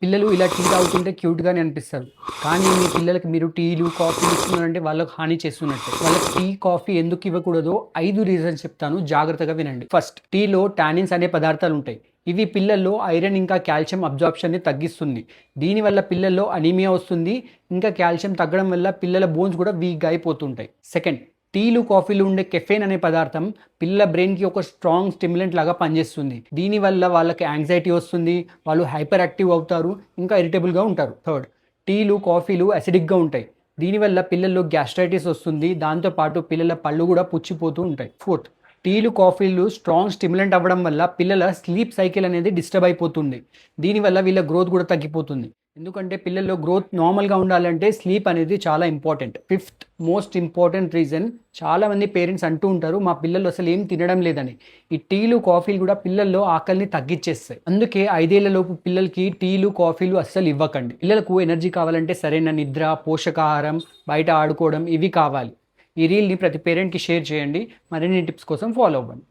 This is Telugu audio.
పిల్లలు ఇలా టీ తాగుతుంటే క్యూట్‌గానే అనిపిస్తారు. కానీ మీ పిల్లలకి మీరు టీలు, కాఫీలు ఇస్తున్నారంటే వాళ్ళకి హాని చేస్తున్నట్టే. వాళ్ళకి టీ, కాఫీ ఎందుకు ఇవ్వకూడదో 5 రీజన్స్ చెప్తాను. జాగ్రత్తగా వినండి. ఫస్ట్, టీలో టానిన్స్ అనే పదార్థాలుంటాయి. ఇవి పిల్లల్లో ఐరన్ ఇంకా కాల్షియం అబ్జార్ప్షన్‌ని తగ్గిస్తుంది. దీనివల్ల పిల్లల్లో అనీమియా వస్తుంది. ఇంకా కాల్షియం తగ్గడం వల్ల పిల్లల బోన్స్ కూడా వీక్‌గా అయిపోతుంటాయి. సెకండ్, టీలు, కాఫీలు ఉండే కెఫెన్ అనే పదార్థం పిల్లల బ్రెయిన్‌కి ఒక స్ట్రాంగ్ స్టిమ్యులెంట్ లాగా పనిచేస్తుంది. దీనివల్ల వాళ్ళకి యాంగ్జైటీ వస్తుంది. వాళ్ళు హైపర్ యాక్టివ్ అవుతారు. ఇంకా ఇరిటబుల్‌గా ఉంటారు. థర్డ్, టీలు, కాఫీలు అసిడిక్‌గా ఉంటాయి. దీనివల్ల పిల్లల్లో గ్యాస్ట్రైటిస్ వస్తుంది. దాంతో పాటు పిల్లల పళ్ళు కూడా పుచ్చిపోతూ ఉంటాయి. ఫోర్త్, టీలు, కాఫీలు స్ట్రాంగ్ స్టిమ్యులెంట్ అవ్వడం వల్ల పిల్లల స్లీప్ సైకిల్ అనేది డిస్టర్బ్ అయిపోతుంది. దీనివల్ల వీళ్ళ గ్రోత్ కూడా తగ్గిపోతుంది. ఎందుకంటే పిల్లల్లో గ్రోత్ నార్మల్‌గా ఉండాలంటే స్లీప్ అనేది చాలా important. Fifth most important reason, చాలామంది పేరెంట్స్ అంటూ ఉంటారు మా పిల్లలు అసలు ఏం తినడం లేదని. ఈ టీలు, కాఫీలు కూడా పిల్లల్లో ఆకలిని తగ్గిచ్చేస్తాయి. అందుకే 5 ఏళ్ల లోపు పిల్లలకి టీలు, కాఫీలు అస్సలు ఇవ్వకండి. పిల్లలకు ఎనర్జీ కావాలంటే సరైన నిద్ర, పోషకాహారం, బయట ఆడుకోవడం ఇవి కావాలి. ఈ రీల్‌ని ప్రతి పేరెంట్‌కి షేర్ చేయండి. మరిన్ని టిప్స్ కోసం ఫాలో అవ్వండి.